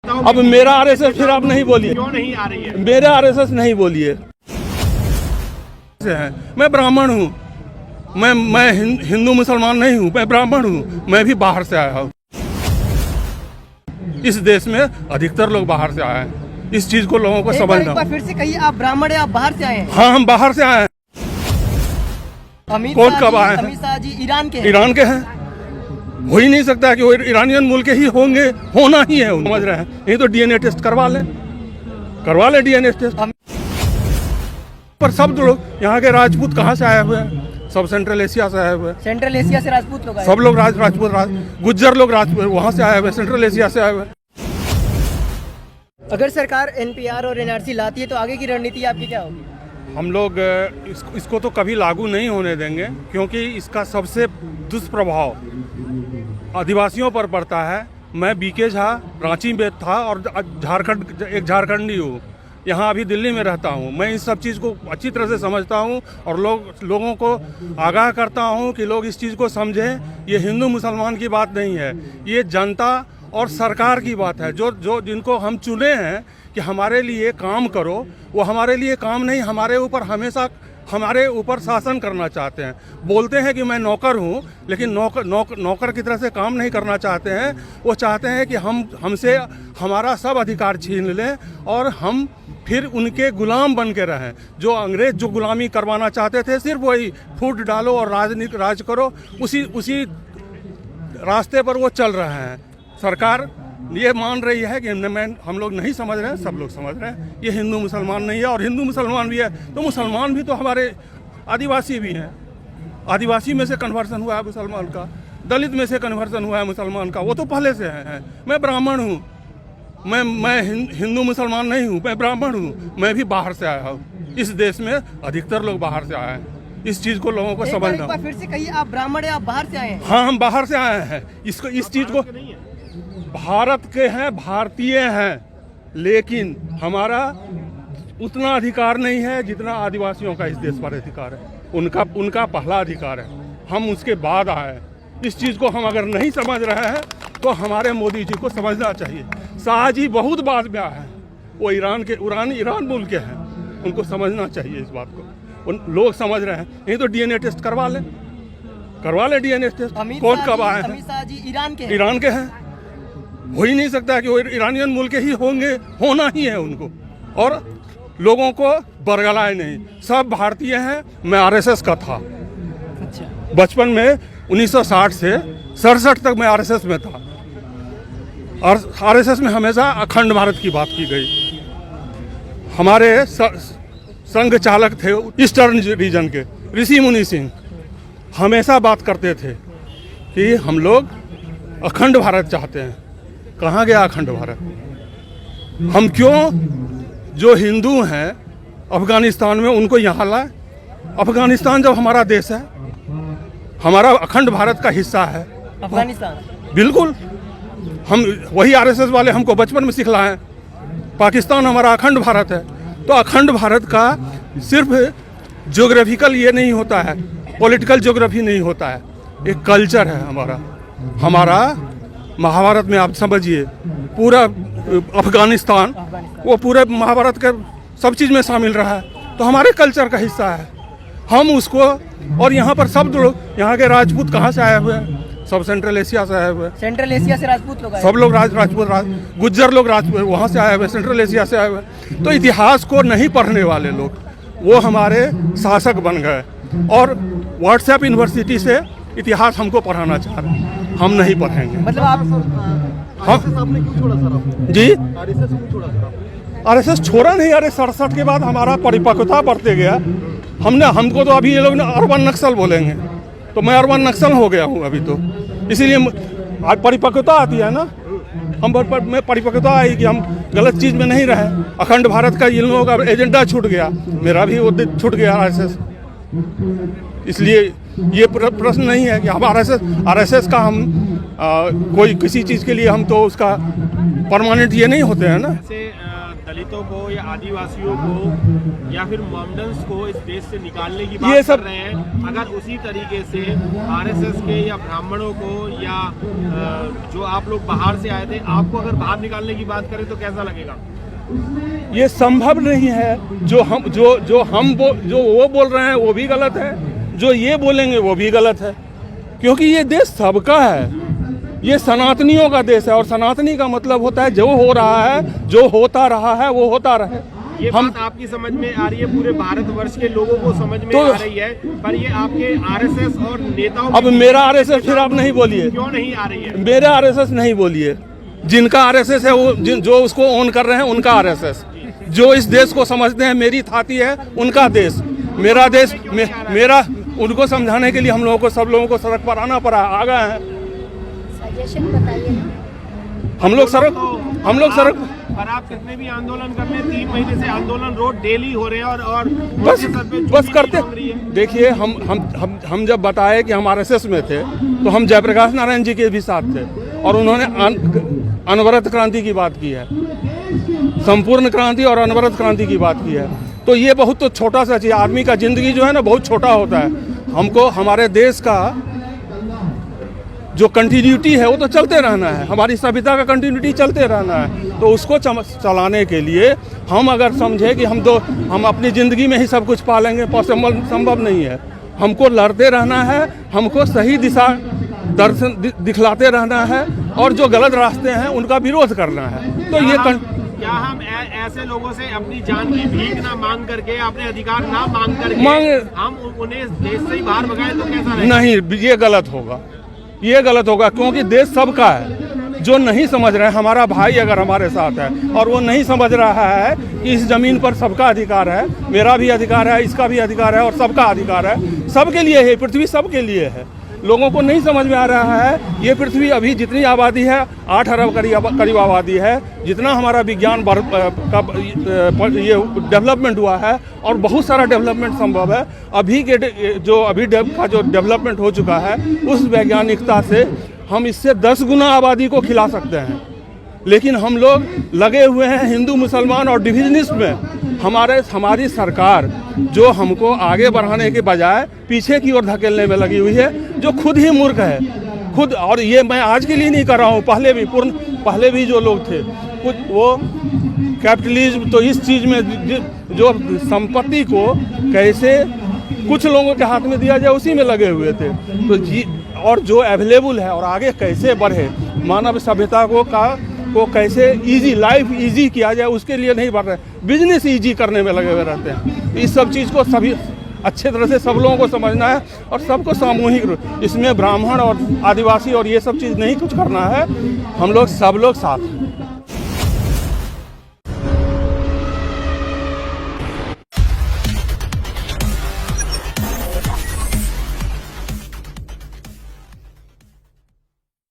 अब मेरा आरएसएस फिर आप नहीं बोलिए, क्यों नहीं आ रही है? मेरा आरएसएस नहीं बोलिए। मैं ब्राह्मण हूँ, मैं हिंदू मुसलमान नहीं हूँ, मैं ब्राह्मण हूँ। मैं भी बाहर से आया हूँ। इस देश में अधिकतर लोग बाहर से आए हैं। इस चीज को लोगों को समझना। एक बार फिर से कहिए, आप ब्राह्मण हैं, आप बाहर से आए हैं? हाँ, हम बाहर से आए हैं। अमित शाह जी ईरान के हैं। ईरान के हैं। हो ही नहीं सकता कि वो ईरानियन मुल्क के ही होंगे, होना ही है। समझ रहे हैं? नहीं तो डीएनए टेस्ट करवा ले डीएनए टेस्ट। पर सब लोग यहाँ के राजपूत कहाँ से आए हुए हैं? सब सेंट्रल एशिया से आए हुए हैं। सेंट्रल एशिया से राजपूत लोग आए। सब लोग राजपूत गुज्जर लोग राजपूत वहाँ से आए हुए, सेंट्रल एशिया से आए हुए। अगर सरकार एनपीआर और एनआरसी लाती है तो आगे की रणनीति आपकी क्या होगी? हम लोग इसको तो कभी लागू नहीं होने देंगे, क्योंकि इसका सबसे दुष्प्रभाव आदिवासियों पर पड़ता है। मैं बीके झा रांची में था और एक झारखंडी हूँ। यहाँ अभी दिल्ली में रहता हूँ। मैं इस सब चीज़ को अच्छी तरह से समझता हूँ और लोगों को आगाह करता हूँ कि लोग इस चीज़ को समझें। ये हिंदू मुसलमान की बात नहीं है, ये जनता और सरकार की बात है। जो जिनको हम चुने हैं कि हमारे लिए काम करो, वो हमारे लिए काम नहीं, हमारे ऊपर शासन करना चाहते हैं। बोलते हैं कि मैं नौकर हूँ, लेकिन नौकर की तरह से काम नहीं करना चाहते हैं। वो चाहते हैं कि हमसे हमारा सब अधिकार छीन लें और हम फिर उनके गुलाम बन के रहें। जो अंग्रेज जो गुलामी करवाना चाहते थे, सिर्फ वही फूट डालो और राज करो, उसी रास्ते पर वो चल रहे हैं। सरकार ये मान रही है कि हम लोग नहीं समझ रहे हैं, सब लोग समझ रहे हैं। ये हिंदू मुसलमान नहीं है, और हिंदू मुसलमान भी है तो मुसलमान भी तो हमारे आदिवासी भी हैं। आदिवासी में से कन्वर्सन हुआ है मुसलमान का, दलित में से कन्वर्सन हुआ है मुसलमान का, वो तो पहले से है। मैं ब्राह्मण हूँ, मैं हिंदू मुसलमान नहीं हूँ, मैं ब्राह्मण हूँ। मैं भी बाहर से आया हूँ। इस देश में अधिकतर लोग बाहर से आए हैं। इस चीज को लोगों को समझना। एक बार फिर से कहिए, आप ब्राह्मण हैं, आप बाहर से आए हैं? हाँ, हम बाहर से आए हैं। इस चीज को भारत के हैं, भारतीय हैं, लेकिन हमारा उतना अधिकार नहीं है जितना आदिवासियों का इस देश पर अधिकार है। उनका पहला अधिकार है, हम उसके बाद आए हैं। इस चीज़ को हम अगर नहीं समझ रहे हैं तो हमारे मोदी जी को समझना चाहिए। शाह जी बहुत बाद में आए हैं, वो ईरान मुल्क के हैं, उनको समझना चाहिए इस बात को। लोग समझ रहे हैं, नहीं तो डीएनए टेस्ट करवा ले डीएनए टेस्ट। कौन कब आए हैं? अमित शाह जी ईरान के हैं। हो ही नहीं सकता कि वो ईरानियन मुल्क के ही होंगे, होना ही है उनको। और लोगों को बरगलाए नहीं, सब भारतीय हैं। मैं आरएसएस का था। अच्छा। बचपन में 1960 से 67 तक मैं आरएसएस में था। और आरएसएस में हमेशा अखंड भारत की बात की गई। हमारे संघ चालक थे ईस्टर्न रीजन के ऋषि मुनि सिंह, हमेशा बात करते थे कि हम लोग अखंड भारत चाहते हैं। कहाँ गया अखंड भारत? हम क्यों जो हिंदू हैं अफगानिस्तान में उनको यहाँ लाए? अफगानिस्तान जब हमारा देश है, हमारा अखंड भारत का हिस्सा है अफगानिस्तान। बिल्कुल। हम वही आरएसएस वाले हमको बचपन में सिखलाएं पाकिस्तान हमारा अखंड भारत है। तो अखंड भारत का सिर्फ ज्योग्राफिकल ये नहीं होता है, पॉलिटिकल ज्योग्राफी नहीं होता है, एक कल्चर है हमारा। महाभारत में आप समझिए, पूरा अफगानिस्तान वो पूरे महाभारत के सब चीज़ में शामिल रहा है, तो हमारे कल्चर का हिस्सा है। हम उसको, और यहाँ पर सब लोग यहाँ के राजपूत कहाँ से आए हुए हैं? सब सेंट्रल एशिया से आए हुए हैं। सेंट्रल एशिया से राजपूत लोग आए। सब लोग राजपूत गुज्जर लोग राजपूत वहाँ से आए हुए, सेंट्रल एशिया से आए हुए। तो इतिहास को नहीं पढ़ने वाले लोग वो हमारे शासक बन गए, और व्हाट्सएप यूनिवर्सिटी से इतिहास हमको पढ़ाना चाह रहे हैं। हम नहीं पढ़ेंगे। मतलब आप आपने क्यों छोड़ा सर? जी, आरएसएस क्यों छोड़ा सर? आरएसएस छोड़ा नहीं। अरे 67 के बाद हमारा परिपक्वता बढ़ते गया। हमको तो अभी ये लोग अर्बन नक्सल बोलेंगे, तो मैं अर्बन नक्सल हो गया हूँ अभी तो। इसीलिए आज परिपक्वता आती है ना, में परिपक्वता आई कि हम गलत चीज़ में नहीं रहे। अखंड भारत का इन लोगों का एजेंडा छूट गया, मेरा भी वो छूट गया आरएसएस। इसलिए ये प्रश्न नहीं है कि हम आरएसएस का हम कोई किसी चीज़ के लिए हम तो उसका परमानेंट ये नहीं होते हैं ना। दलितों को या आदिवासियों को या फिर मोमडन्स को इस देश से निकालने की ये बात सब कर रहे हैं, अगर उसी तरीके से आरएसएस के या ब्राह्मणों को या जो आप लोग बाहर से आए थे, आपको अगर बाहर निकालने की बात करें तो कैसा लगेगा? ये संभव नहीं है। जो वो बोल रहे हैं वो भी गलत है, जो ये बोलेंगे वो भी गलत है, क्योंकि ये देश सबका है। ये सनातनियों का देश है और सनातनी का मतलब होता है जो हो रहा है, जो होता रहा है वो होता रहे। ये बात आपकी समझ में आ रही है, पूरे भारतवर्ष के लोगों को समझ में आ रही है, पर ये आपके आरएसएस और नेताओं अब मेरा आरएसएस फिर आप नहीं बोलिए, क्यों नहीं आ रही है? मेरा आरएसएस नहीं बोलिए। जिनका आरएसएस है वो जो उसको ओन कर रहे हैं उनका आरएसएस, जो इस देश को समझते हैं मेरी थाती है उनका देश, मेरा देश मेरा। उनको समझाने के लिए हम लोगों को, सब लोगों को सड़क पर आना पड़ा। आ गए हैं सजेशन बताइए ना। हम लोग सड़क पर आप कितने भी आंदोलन कर ले, 3 महीने से आंदोलन रोड डेली हो रहे हैं और बस करते। देखिए हम जब बताए कि हम आरएसएस में थे तो हम जयप्रकाश नारायण जी के भी साथ थे और उन्होंने अनवरत क्रांति की बात की है, संपूर्ण क्रांति और अनवरत क्रांति की बात की है। तो ये बहुत तो छोटा सा चीज, आदमी का जिंदगी जो है ना बहुत छोटा होता है। हमको हमारे देश का जो कंटिन्यूटी है वो तो चलते रहना है, हमारी सभ्यता का कंटिन्यूटी चलते रहना है। तो उसको चलाने के लिए हम अगर समझे कि हम अपनी ज़िंदगी में ही सब कुछ पालेंगे, पॉसिबल संभव नहीं है। हमको लड़ते रहना है, हमको सही दिशा दर्शन दिखलाते रहना है और जो गलत रास्ते हैं उनका विरोध करना है। तो ये क्या हम ऐसे लोगों से अपनी जान की भीख ना मांग करके, अपने अधिकार ना मांग करके हम उन्हें देश से ही बाहर भगाए तो कैसा रहेगा? नहीं, ये गलत होगा, ये गलत होगा, क्योंकि देश सबका है। जो नहीं समझ रहे हैं, हमारा भाई अगर हमारे साथ है और वो नहीं समझ रहा है कि इस जमीन पर सबका अधिकार है, मेरा भी अधिकार है, इसका भी अधिकार है और सबका अधिकार है, सबके लिए है, पृथ्वी सबके लिए है। लोगों को नहीं समझ में आ रहा है ये पृथ्वी अभी जितनी आबादी है 8 अरब करीब आबादी है, जितना हमारा विज्ञान ये डेवलपमेंट हुआ है और बहुत सारा डेवलपमेंट संभव है। अभी का जो डेवलपमेंट हो चुका है उस वैज्ञानिकता से हम इससे 10 गुना आबादी को खिला सकते हैं, लेकिन हम लोग लगे हुए हैं हिंदू मुसलमान और डिविजनिस्ट में। हमारी सरकार जो हमको आगे बढ़ाने के बजाय पीछे की ओर धकेलने में लगी हुई है, जो खुद ही मूर्ख है खुद। और ये मैं आज के लिए नहीं कर रहा हूँ, पहले भी जो लोग थे कुछ वो कैपिटलिज्म, तो इस चीज़ में जो संपत्ति को कैसे कुछ लोगों के हाथ में दिया जाए उसी में लगे हुए थे। तो और जो अवेलेबल है और आगे कैसे बढ़े, मानव सभ्यता को कैसे लाइफ इजी किया जाए उसके लिए नहीं बढ़ रहे, बिजनेस इजी करने में लगे हुए रहते हैं। इस सब चीज़ को सभी अच्छे तरह से सब लोगों को समझना है और सबको सामूहिक रूप, इसमें ब्राह्मण और आदिवासी और ये सब चीज़ नहीं कुछ करना है। हम लोग सब लोग साथ हैं।